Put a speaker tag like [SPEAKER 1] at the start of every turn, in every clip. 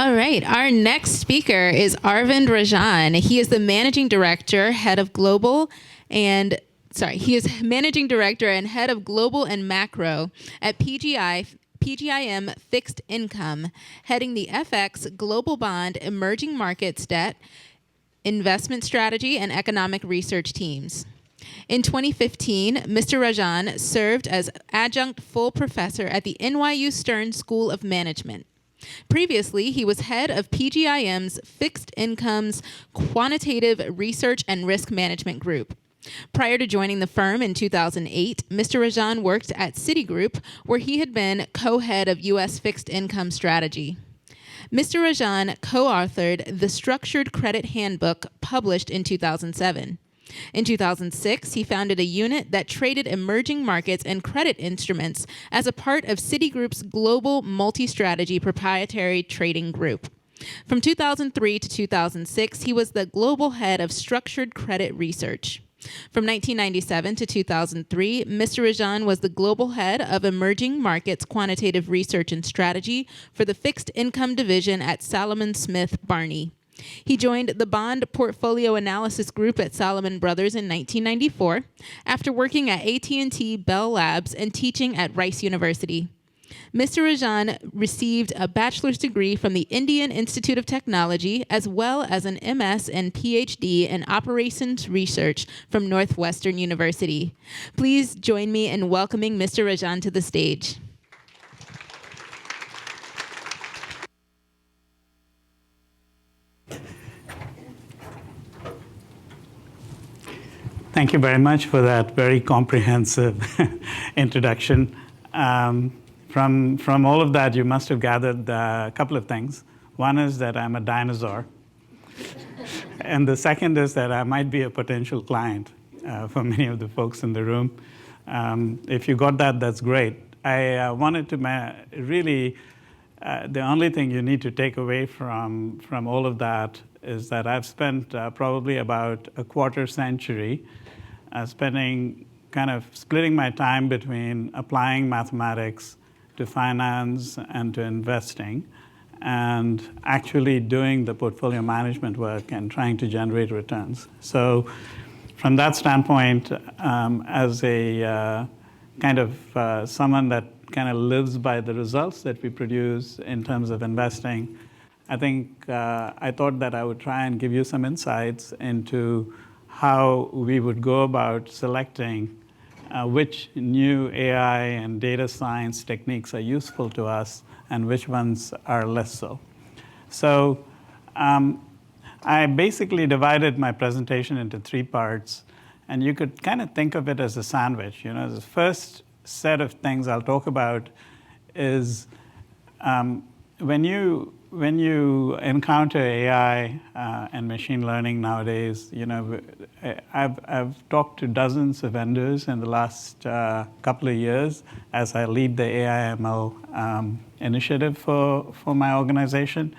[SPEAKER 1] All right. Our next speaker is Arvind Rajan. He is the managing director, head of global and he is managing director and head of global and macro at PGIM Fixed Income, heading the FX Global Bond Emerging Markets Debt Investment Strategy and Economic Research teams. In 2015, Mr. Rajan served as adjunct full professor at the NYU Stern School of Management. Previously, he was head of PGIM's Fixed Income's Quantitative Research and Risk Management Group. Prior to joining the firm in 2008, Mr. Rajan worked at Citigroup, where he had been co-head of U.S. fixed income strategy. Mr. Rajan co-authored the Structured Credit Handbook, published in 2007. In 2006, he founded a unit that traded emerging markets and credit instruments as a part of Citigroup's global multi-strategy proprietary trading group. From 2003 to 2006, he was the global head of structured credit research. From 1997 to 2003, Mr. Rajan was the global head of emerging markets quantitative research and strategy for the fixed income division at Salomon Smith Barney. He joined the Bond Portfolio Analysis Group at Salomon Brothers in 1994 after working at AT&T Bell Labs and teaching at Rice University. Mr. Rajan received a bachelor's degree from the Indian Institute of Technology, as well as an MS and PhD in operations research from Northwestern University. Please join me in welcoming Mr. Rajan to the stage.
[SPEAKER 2] Thank you very much for that very comprehensive introduction. From all of that, you must have gathered a couple of things. One is that I'm a dinosaur. And the second is that I might be a potential client for many of the folks in the room. If you got that, that's great. I wanted to really, the only thing you need to take away from all of that is that I've spent probably about a quarter century splitting my time between applying mathematics to finance and to investing, and actually doing the portfolio management work and trying to generate returns. So from that standpoint, as a someone that kind of lives by the results that we produce in terms of investing, I think I thought that I would try and give you some insights into how we would go about selecting which new AI and data science techniques are useful to us and which ones are less so. So I basically divided my presentation into three parts, and you could kind of think of it as a sandwich. You know, the first set of things I'll talk about is when you encounter AI and machine learning nowadays, you know, I've talked to dozens of vendors in the last couple of years as I lead the AI/ML initiative for my organization.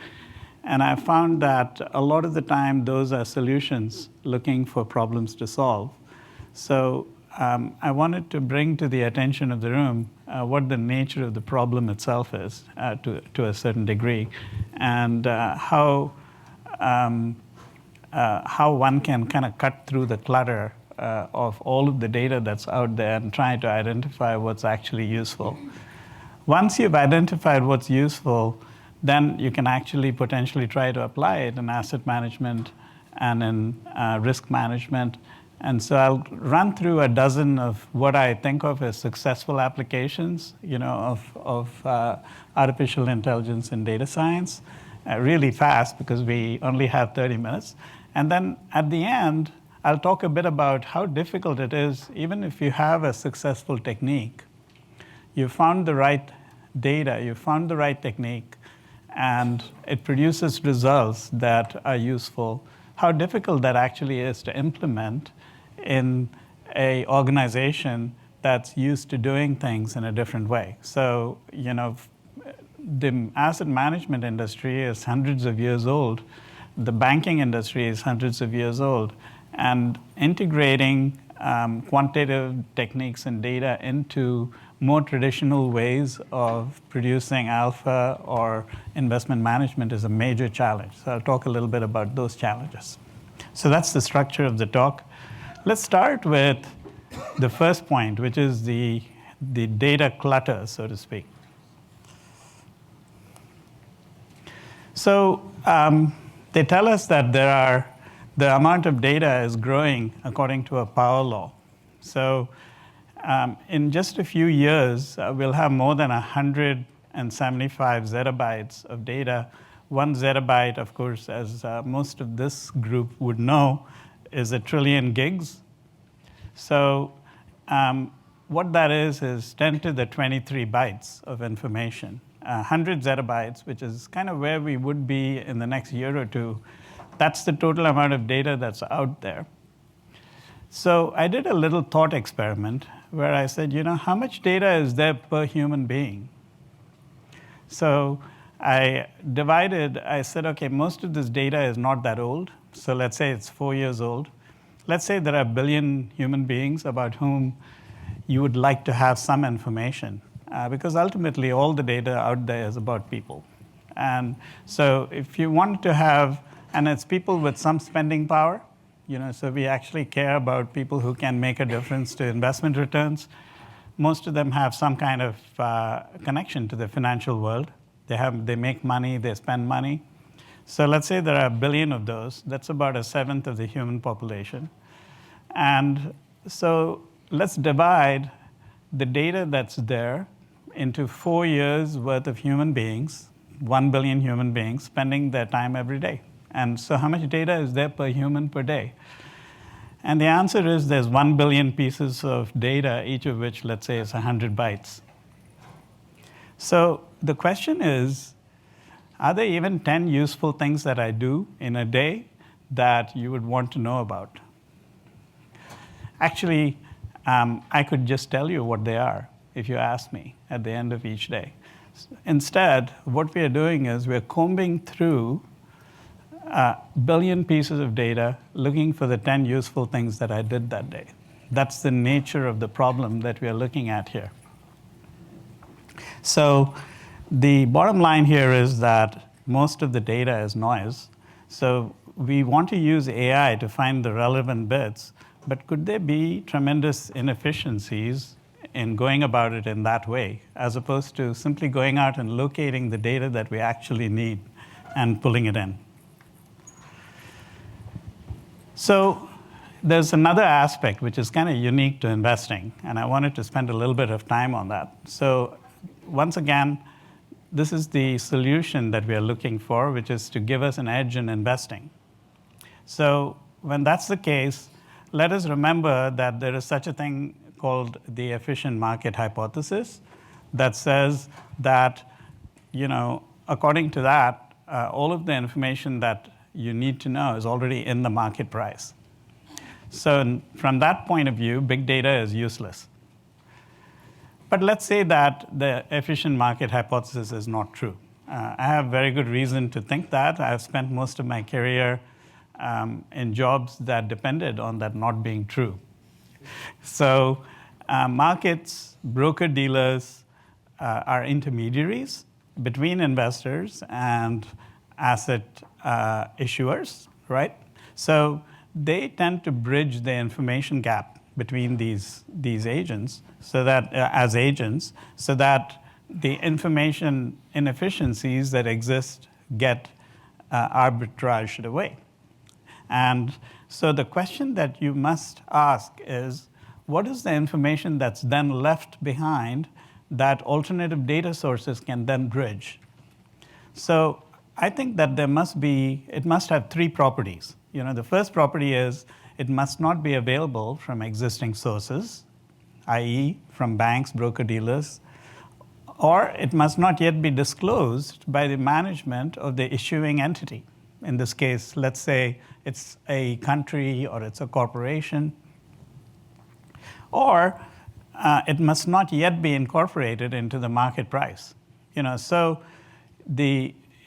[SPEAKER 2] And I found that a lot of the time, those are solutions looking for problems to solve. So I wanted to bring to the attention of the room what the nature of the problem itself is to a certain degree, and how one can kind of cut through the clutter of all of the data that's out there and try to identify what's actually useful. Once you've identified what's useful, then you can actually potentially try to apply it in asset management and in risk management. And so I'll run through a dozen of what I think of as successful applications, you know, of artificial intelligence and data science, really fast because we only have 30 minutes. And then at the end, I'll talk a bit about how difficult it is, even if you have a successful technique. You found the right data, you found the right technique, and it produces results that are useful, how difficult that actually is to implement in an organization that's used to doing things in a different way. So, you know, the asset management industry is hundreds of years old. The banking industry is hundreds of years old. And integrating quantitative techniques and data into more traditional ways of producing alpha or investment management is a major challenge. So I'll talk a little bit about those challenges. So that's the structure of the talk. Let's start with the first point, which is the data clutter, so to speak. So they tell us that the amount of data is growing according to a power law. So in just a few years, we'll have more than 175 zettabytes of data. 1 zettabyte, of course, as most of this group would know, is 1 trillion gigs. So what that is 10 to the 23 bytes of information. 100 zettabytes, which is kind of where we would be in the next year or two. That's the total amount of data that's out there. So I did a little thought experiment where I said, how much data is there per human being? So I said, okay, most of this data is not that old. So let's say it's 4 years old. Let's say there are 1 billion human beings about whom you would like to have some information. Because ultimately, all the data out there is about people. And so if you want to have, and it's people with some spending power, so we actually care about people who can make a difference to investment returns. Most of them have some kind of connection to the financial world. They make money, they spend money. So let's say there are 1 billion of those. That's about 1/7 of the human population. And so let's divide the data that's there into 4 years worth of human beings, 1 billion human beings spending their time every day. And so how much data is there per human per day? And the answer is there's 1 billion pieces of data, each of which, let's say, is 100 bytes. So the question is, are there even 10 useful things that I do in a day that you would want to know about? Actually, I could just tell you what they are if you ask me at the end of each day. Instead, what we are doing is we're combing through 1 billion pieces of data, looking for the 10 useful things that I did that day. That's the nature of the problem that we are looking at here. So the bottom line here is that most of the data is noise. So we want to use AI to find the relevant bits, but could there be tremendous inefficiencies in going about it in that way, as opposed to simply going out and locating the data that we actually need and pulling it in? So there's another aspect which is kind of unique to investing, and I wanted to spend a little bit of time on that. So once again, this is the solution that we are looking for, which is to give us an edge in investing. So when that's the case, let us remember that there is such a thing called the efficient market hypothesis that says that, according to that, all of the information that you need to know is already in the market price. So from that point of view, big data is useless. But let's say that the efficient market hypothesis is not true. I have very good reason to think that. I've spent most of my career in jobs that depended on that not being true. So markets, broker-dealers are intermediaries between investors and asset issuers, right? So they tend to bridge the information gap between these agents, so that as agents, so that the information inefficiencies that exist get arbitraged away. And so the question that you must ask is, what is the information that's then left behind that alternative data sources can then bridge? So I think that it must have 3 properties. The first property is it must not be available from existing sources, i.e. from banks, broker-dealers, or it must not yet be disclosed by the management of the issuing entity. In this case, let's say it's a country or it's a corporation. Or it must not yet be incorporated into the market price. So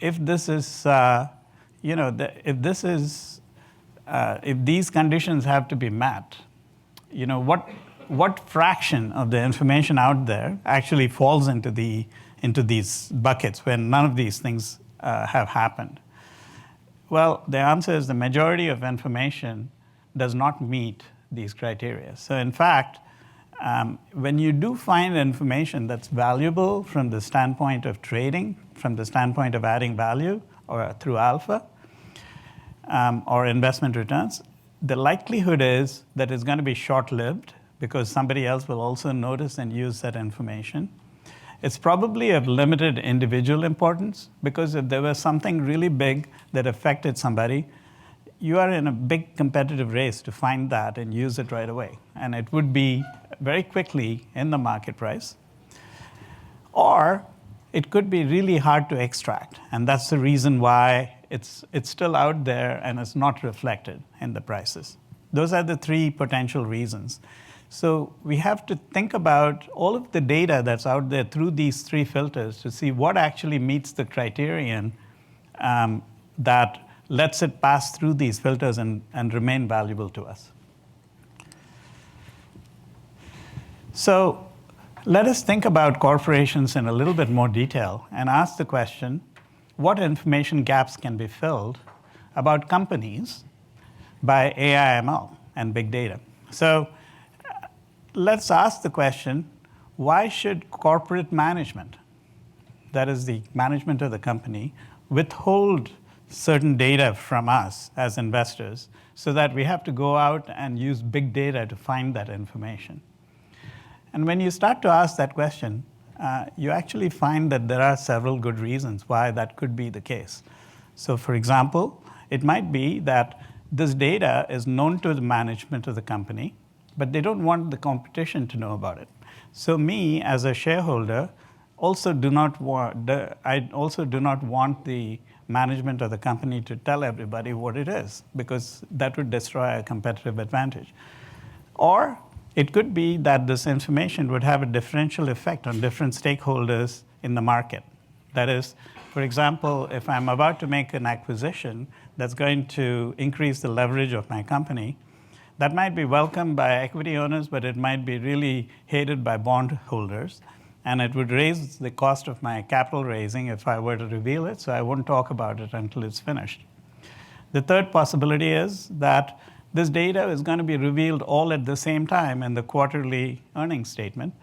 [SPEAKER 2] if these conditions have to be met, what fraction of the information out there actually falls into these buckets when none of these things have happened? Well, the answer is the majority of information does not meet these criteria. So in fact, when you do find information that's valuable from the standpoint of trading, from the standpoint of adding value or through alpha or investment returns, the likelihood is that it's going to be short-lived because somebody else will also notice and use that information. It's probably of limited individual importance because if there was something really big that affected somebody, you are in a big competitive race to find that and use it right away. And it would be very quickly in the market price. Or it could be really hard to extract. And that's the reason why it's still out there and it's not reflected in the prices. Those are the three potential reasons. So we have to think about all of the data that's out there through these three filters to see what actually meets the criterion that lets it pass through these filters and remain valuable to us. So let us think about corporations in a little bit more detail and ask the question, what information gaps can be filled about companies by AI/ML and big data? So let's ask the question, why should corporate management, that is the management of the company, withhold certain data from us as investors so that we have to go out and use big data to find that information? And when you start to ask that question, you actually find that there are several good reasons why that could be the case. So for example, it might be that this data is known to the management of the company, but they don't want the competition to know about it. So me, as a shareholder, I also do not want the management of the company to tell everybody what it is, because that would destroy a competitive advantage. Or it could be that this information would have a differential effect on different stakeholders in the market. That is, for example, if I'm about to make an acquisition that's going to increase the leverage of my company, that might be welcomed by equity owners, but it might be really hated by bondholders. And it would raise the cost of my capital raising if I were to reveal it, so I won't talk about it until it's finished. The third possibility is that this data is going to be revealed all at the same time in the quarterly earnings statement,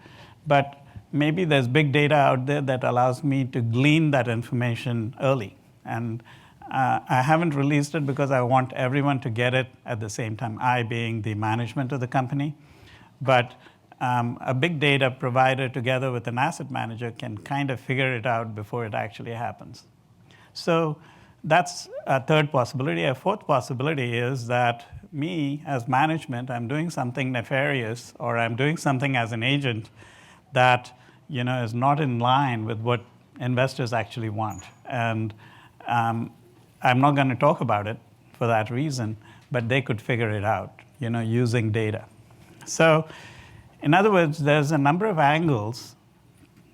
[SPEAKER 2] but maybe there's big data out there that allows me to glean that information early. And I haven't released it because I want everyone to get it at the same time, I being the management of the company. But a big data provider together with an asset manager can kind of figure it out before it actually happens. So that's a third possibility. A fourth possibility is that me, as management, I'm doing something nefarious, or I'm doing something as an agent that is not in line with what investors actually want. And I'm not going to talk about it for that reason, but they could figure it out, using data. So in other words, there's a number of angles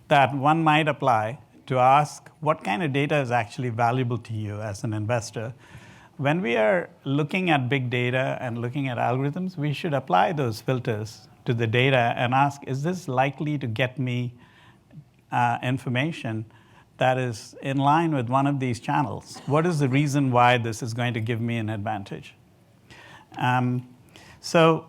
[SPEAKER 2] that one might apply to ask what kind of data is actually valuable to you as an investor. When we are looking at big data and looking at algorithms, we should apply those filters to the data and ask, is this likely to get me information that is in line with one of these channels? What is the reason why this is going to give me an advantage? So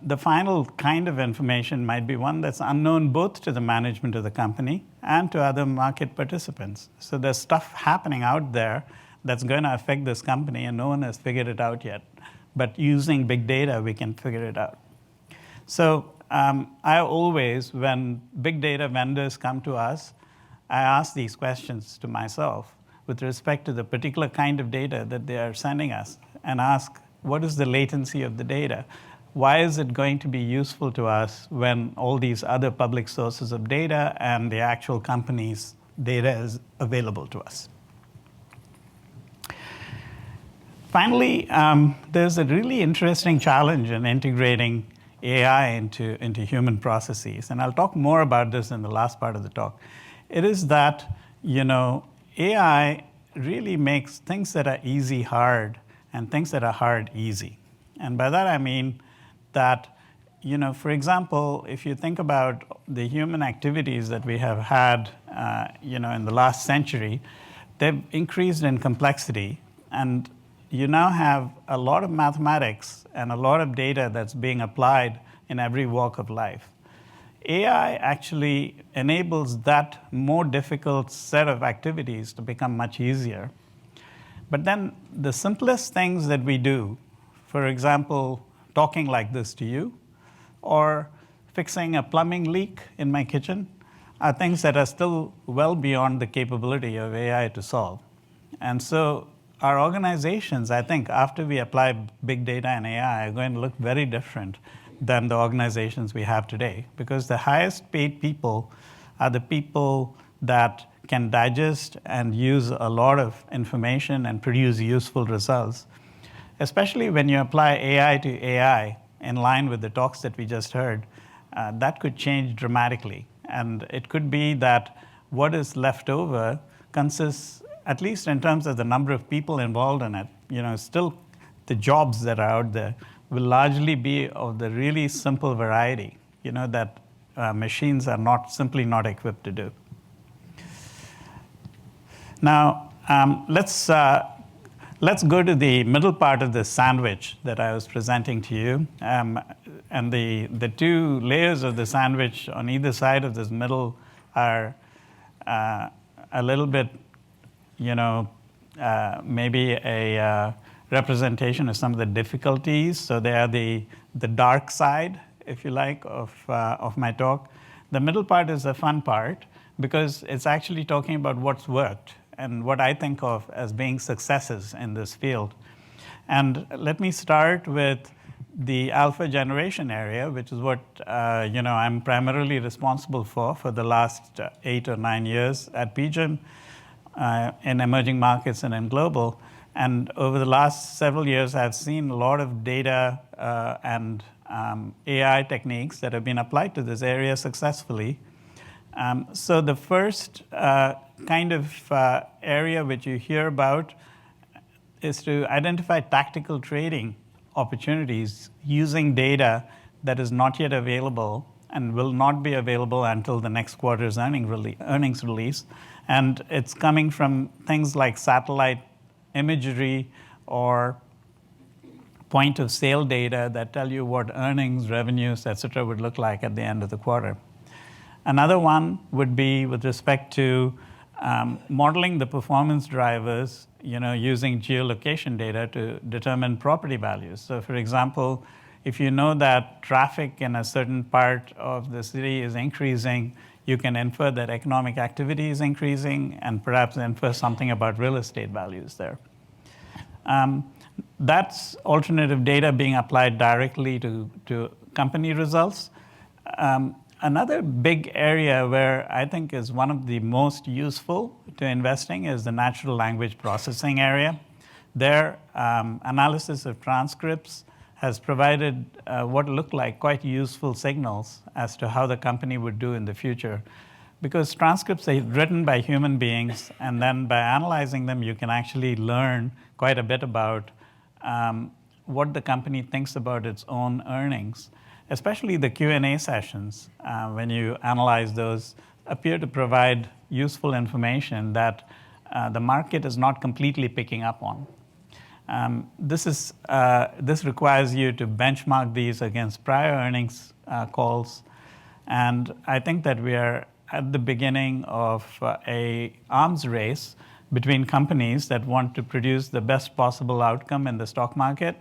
[SPEAKER 2] the final kind of information might be one that's unknown both to the management of the company and to other market participants. So there's stuff happening out there that's going to affect this company, and no one has figured it out yet. But using big data, we can figure it out. So I always, when big data vendors come to us, I ask these questions to myself with respect to the particular kind of data that they are sending us, and ask, what is the latency of the data? Why is it going to be useful to us when all these other public sources of data and the actual company's data is available to us? Finally, there's a really interesting challenge in integrating AI into human processes. And I'll talk more about this in the last part of the talk. It is that, AI really makes things that are easy hard and things that are hard easy. And by that I mean that, for example, if you think about the human activities that we have had, in the last century, they've increased in complexity, and you now have a lot of mathematics and a lot of data that's being applied in every walk of life. AI actually enables that more difficult set of activities to become much easier. But then the simplest things that we do, for example, talking like this to you, or fixing a plumbing leak in my kitchen, are things that are still well beyond the capability of AI to solve. And so our organizations, I think, after we apply big data and AI, are going to look very different than the organizations we have today, because the highest paid people are the people that can digest and use a lot of information and produce useful results. Especially when you apply AI to AI in line with the talks that we just heard, that could change dramatically. And it could be that what is left over consists, at least in terms of the number of people involved in it, still the jobs that are out there will largely be of the really simple variety, that machines are simply not equipped to do. Now, let's go to the middle part of this sandwich that I was presenting to you. And the two layers of the sandwich on either side of this middle are a little bit, maybe a representation of some of the difficulties. So they are the dark side, if you like, of my talk. The middle part is the fun part, because it's actually talking about what's worked and what I think of as being successes in this field. And let me start with the alpha generation area, which is what I'm primarily responsible for the last 8 or 9 years at PGIM in emerging markets and in global. And over the last several years, I've seen a lot of data and AI techniques that have been applied to this area successfully. So the first kind of area which you hear about is to identify tactical trading opportunities using data that is not yet available and will not be available until the next quarter's earnings release. And it's coming from things like satellite imagery or point of sale data that tell you what earnings, revenues, et cetera, would look like at the end of the quarter. Another one would be with respect to modeling the performance drivers, using geolocation data to determine property values. So for example, if you know that traffic in a certain part of the city is increasing, you can infer that economic activity is increasing and perhaps infer something about real estate values there. That's alternative data being applied directly to company results. Another big area where I think is one of the most useful to investing is the natural language processing area. Their analysis of transcripts has provided what look like quite useful signals as to how the company would do in the future. Because transcripts are written by human beings, and then by analyzing them, you can actually learn quite a bit about what the company thinks about its own earnings. Especially the Q&A sessions, when you analyze those, appear to provide useful information that the market is not completely picking up on. This requires you to benchmark these against prior earnings calls, and I think that we are at the beginning of a arms race between companies that want to produce the best possible outcome in the stock market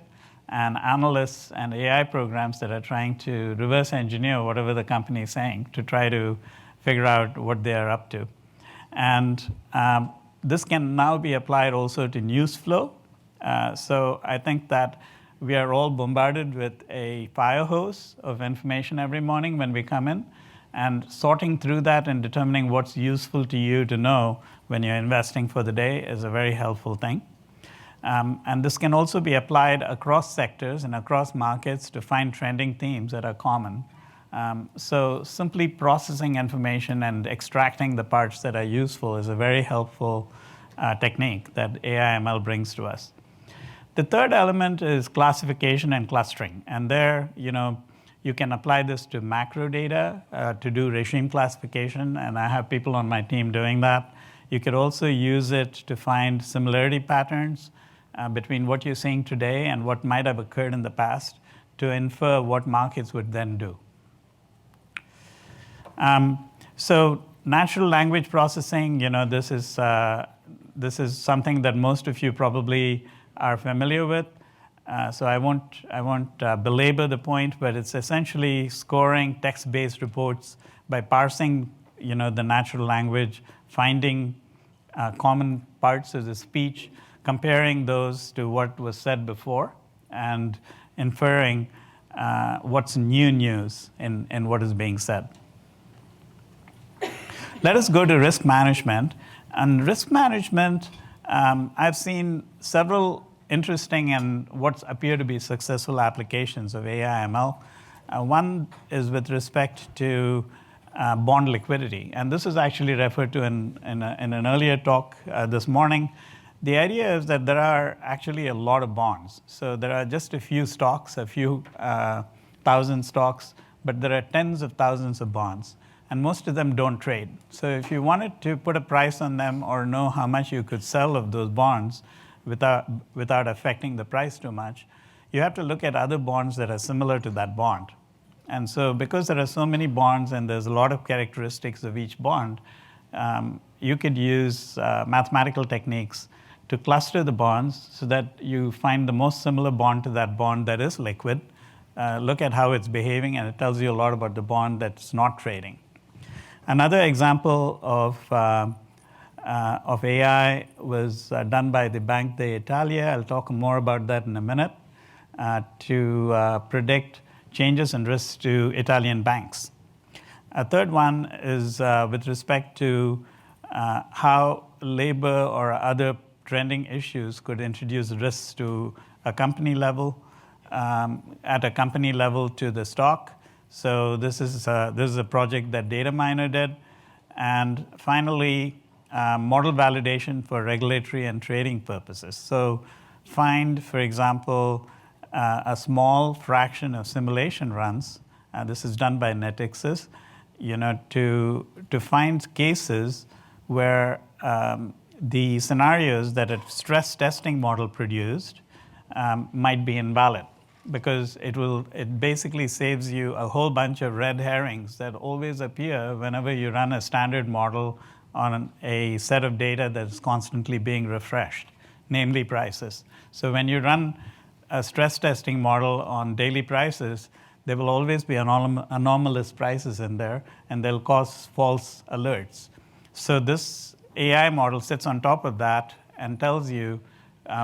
[SPEAKER 2] and analysts and AI programs that are trying to reverse engineer whatever the company is saying to try to figure out what they are up to. And this can now be applied also to news flow. So I think that we are all bombarded with a fire hose of information every morning when we come in, and sorting through that and determining what's useful to you to know when you're investing for the day is a very helpful thing. And this can also be applied across sectors and across markets to find trending themes that are common. So simply processing information and extracting the parts that are useful is a very helpful technique that AI/ML brings to us. The third element is classification and clustering. And there, you You can apply this to macro data to do regime classification, and I have people on my team doing that. You could also use it to find similarity patterns between what you're seeing today and what might have occurred in the past to infer what markets would then do. So natural language processing, this is something that most of you probably are familiar with. So I won't belabor the point, but it's essentially scoring text-based reports by parsing, the natural language, finding common parts of the speech, comparing those to what was said before, and inferring what's new news in what is being said. Let us go to risk management. And risk management, I've seen several interesting and what appear to be successful applications of AI/ML. One is with respect to bond liquidity. And this is actually referred to in an earlier talk this morning. The idea is that there are actually a lot of bonds. So there are just a few stocks, a few thousand stocks, but there are tens of thousands of bonds. And most of them don't trade. So if you wanted to put a price on them or know how much you could sell of those bonds without affecting the price too much, you have to look at other bonds that are similar to that bond. And so because there are so many bonds and there's a lot of characteristics of each bond, you could use mathematical techniques to cluster the bonds so that you find the most similar bond to that bond that is liquid. Look at how it's behaving, and it tells you a lot about the bond that's not trading. Another example of AI was done by the Bank d'Italia. I'll talk more about that in a minute, to predict changes in risks to Italian banks. A third one is with respect to how labor or other trending issues could introduce risks to a company level, at a company level to the stock. So this is a project that DataMiner did. And finally, model validation for regulatory and trading purposes. So find, for example, a small fraction of simulation runs. This is done by Netixis, to find cases where the scenarios that a stress testing model produced might be invalid, because it basically saves you a whole bunch of red herrings that always appear whenever you run a standard model on a set of data that's constantly being refreshed, namely prices. So when you run a stress testing model on daily prices, there will always be anomalous prices in there, and they'll cause false alerts. So this AI model sits on top of that and tells you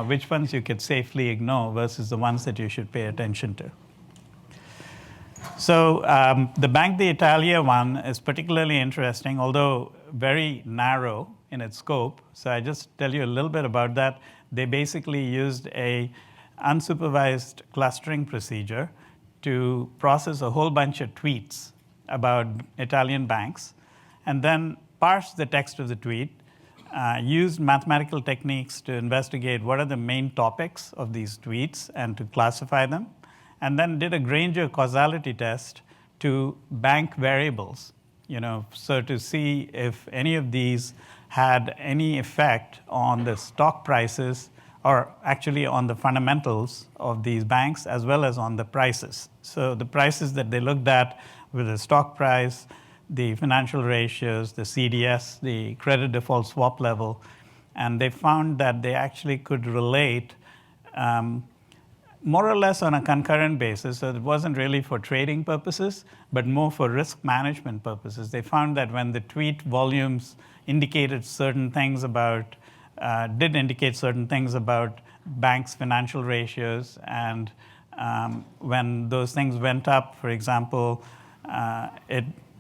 [SPEAKER 2] which ones you could safely ignore versus the ones that you should pay attention to. So the Bank d'Italia one is particularly interesting, although very narrow in its scope. So I just tell you a little bit about that. They basically used a unsupervised clustering procedure to process a whole bunch of tweets about Italian banks, and then parse the text of the tweet, used mathematical techniques to investigate what are the main topics of these tweets and to classify them, and then did a Granger causality test to bank variables, so to see if any of these had any effect on the stock prices, or actually on the fundamentals of these banks, as well as on the prices. So the prices that they looked at were the stock price, the financial ratios, the CDS, the credit default swap level, and they found that they actually could relate more or less on a concurrent basis. So it wasn't really for trading purposes, but more for risk management purposes. They found that when the tweet volumes indicated certain things about, did indicate certain things about banks' financial ratios, and when those things went up, for example,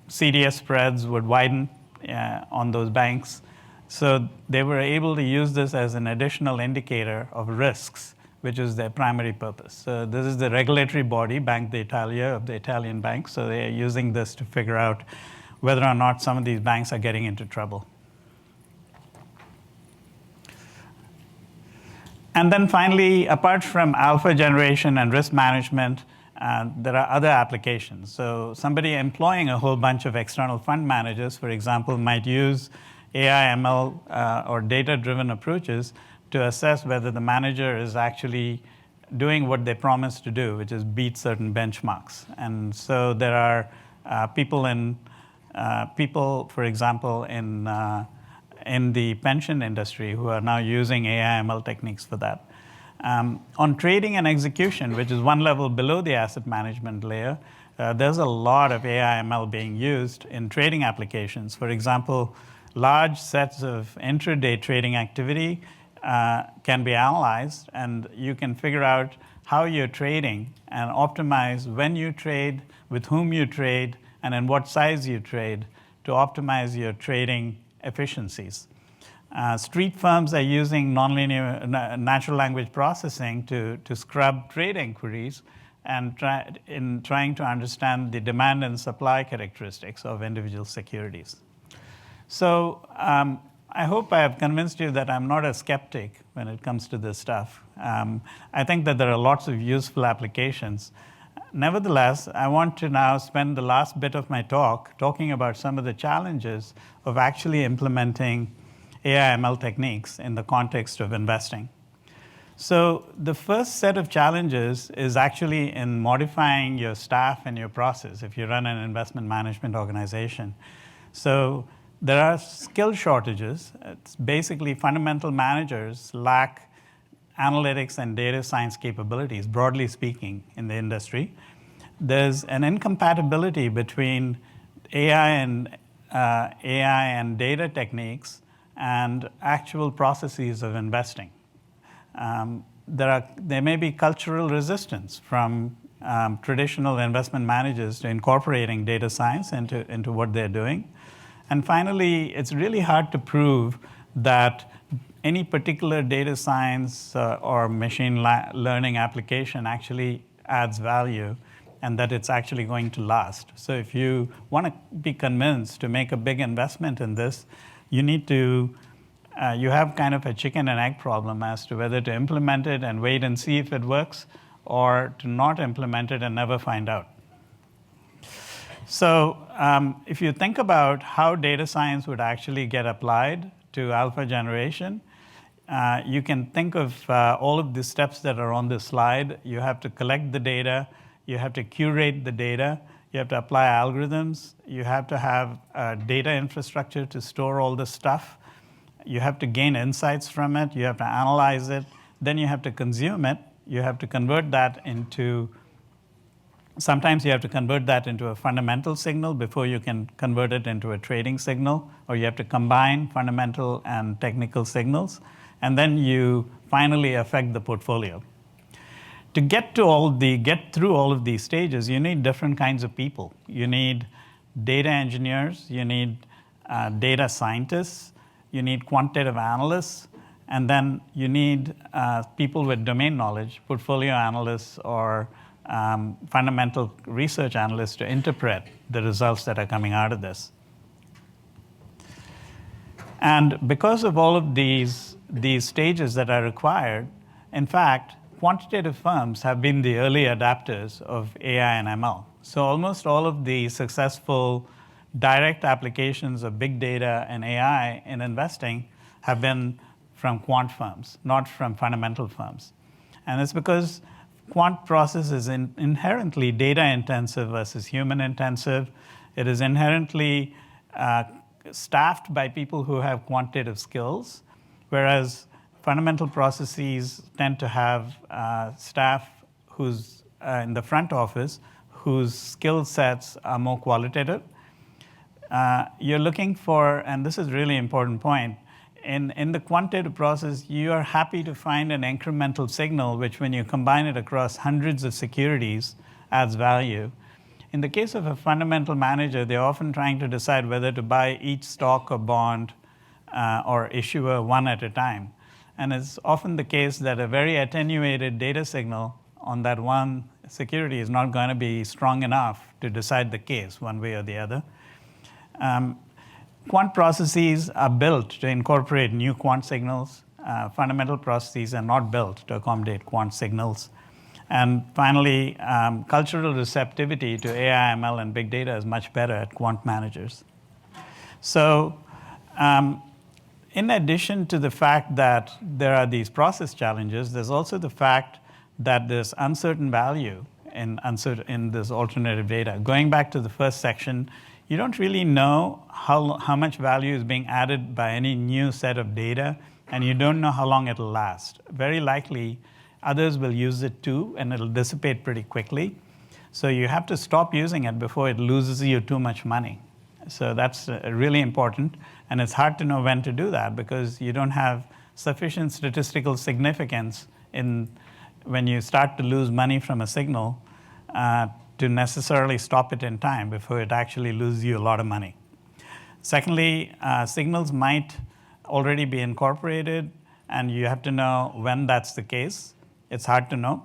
[SPEAKER 2] CDS spreads would widen on those banks. So they were able to use this as an additional indicator of risks, which is their primary purpose. So this is the regulatory body, Bank d'Italia, of the Italian banks. So they are using this to figure out whether or not some of these banks are getting into trouble. And then finally, apart from alpha generation and risk management, there are other applications. So somebody employing a whole bunch of external fund managers, for example, might use AI, ML, or data-driven approaches to assess whether the manager is actually doing what they promised to do, which is beat certain benchmarks. And so there are people, for example, in the pension industry who are now using AI, ML techniques for that. On trading and execution, which is one level below the asset management layer, there's a lot of AI, ML being used in trading applications. For example, large sets of intraday trading activity can be analyzed, and you can figure out how you're trading and optimize when you trade, with whom you trade, and in what size you trade to optimize your trading efficiencies. Street firms are using nonlinear natural language processing to scrub trade inquiries and trying to understand the demand and supply characteristics of individual securities. So I hope I have convinced you that I'm not a skeptic when it comes to this stuff. I think that there are lots of useful applications. Nevertheless, I want to now spend the last bit of my talk talking about some of the challenges of actually implementing AI ML techniques in the context of investing. So the first set of challenges is actually in modifying your staff and your process if you run an investment management organization. So there are skill shortages. It's basically fundamental managers lack analytics and data science capabilities, broadly speaking, in the industry. There's an incompatibility between AI and data techniques and actual processes of investing. There may be cultural resistance from traditional investment managers to incorporating data science into what they're doing. And finally, it's really hard to prove that any particular data science or machine learning application actually adds value and that it's actually going to last. So if you want to be convinced to make a big investment in this, you need to, you have kind of a chicken and egg problem as to whether to implement it and wait and see if it works, or to not implement it and never find out. So if you think about how data science would actually get applied to alpha generation, you can think of all of the steps that are on this slide. You have to collect the data, you have to curate the data, you have to apply algorithms, you have to have data infrastructure to store all this stuff, you have to gain insights from it, you have to analyze it, then you have to consume it, you have to convert that into, sometimes you have to convert that into a fundamental signal before you can convert it into a trading signal, or you have to combine fundamental and technical signals, and then you finally affect the portfolio. To get through all of these stages, you need different kinds of people. You need data engineers, you need data scientists, you need quantitative analysts, and then you need people with domain knowledge, portfolio analysts or fundamental research analysts to interpret the results that are coming out of this. And because of all of these stages that are required, in fact, quantitative firms have been the early adapters of AI and ML. So almost all of the successful direct applications of big data and AI in investing have been from quant firms, not from fundamental firms. And it's because quant process is inherently data intensive versus human intensive. It is inherently staffed by people who have quantitative skills, whereas fundamental processes tend to have staff who's in the front office whose skill sets are more qualitative. You're looking for, and this is a really important point, in the quantitative process, you are happy to find an incremental signal, which when you combine it across hundreds of securities, adds value. In the case of a fundamental manager, they're often trying to decide whether to buy each stock or bond or issuer one at a time. And it's often the case that a very attenuated data signal on that one security is not going to be strong enough to decide the case one way or the other. Quant processes are built to incorporate new quant signals. Fundamental processes are not built to accommodate quant signals. And finally, cultural receptivity to AI, ML, and big data is much better at quant managers. So in addition to the fact that there are these process challenges, there's also the fact that there's uncertain value in this alternative data. Going back to the first section, you don't really know how much value is being added by any new set of data, and you don't know how long it'll last. Very likely, others will use it too, and it'll dissipate pretty quickly. So you have to stop using it before it loses you too much money. So that's really important, and it's hard to know when to do that because you don't have sufficient statistical significance when you start to lose money from a signal to necessarily stop it in time before it actually loses you a lot of money. Secondly, signals might already be incorporated, and you have to know when that's the case. It's hard to know.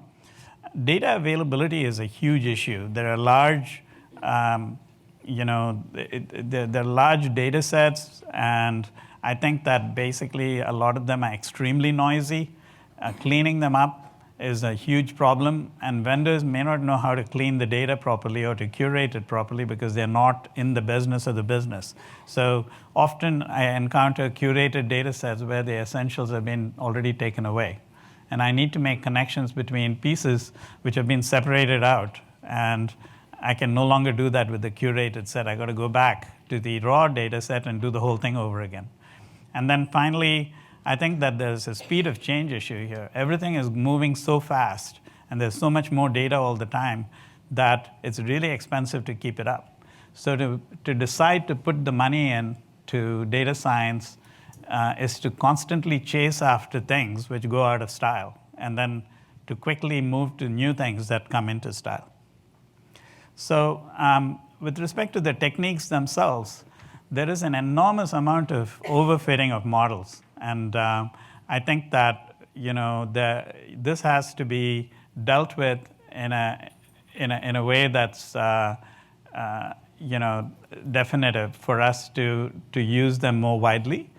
[SPEAKER 2] Data availability is a huge issue. There are large, there are large data sets, and I think that basically a lot of them are extremely noisy. Cleaning them up is a huge problem, and vendors may not know how to clean the data properly or to curate it properly because they're not in the business of the business. So often I encounter curated data sets where the essentials have been already taken away. And I need to make connections between pieces which have been separated out, and I can no longer do that with the curated set. I got to go back to the raw data set and do the whole thing over again. And then finally, I think that there's a speed of change issue here. Everything is moving so fast, and there's so much more data all the time that it's really expensive to keep it up. So to decide to put the money into data science is to constantly chase after things which go out of style, and then to quickly move to new things that come into style. So with respect to the techniques themselves, there is an enormous amount of overfitting of models. And I think that this has to be dealt with in a way that's definitive for us to use them more widely.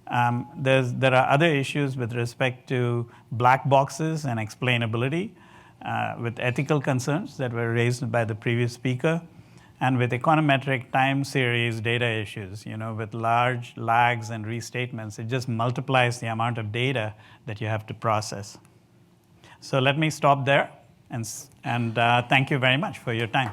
[SPEAKER 2] There are other issues with respect to black boxes and explainability, with ethical concerns that were raised by the previous speaker, and with econometric time series data issues, with large lags and restatements. It just multiplies the amount of data that you have to process. So let me stop there, and thank you very much for your time.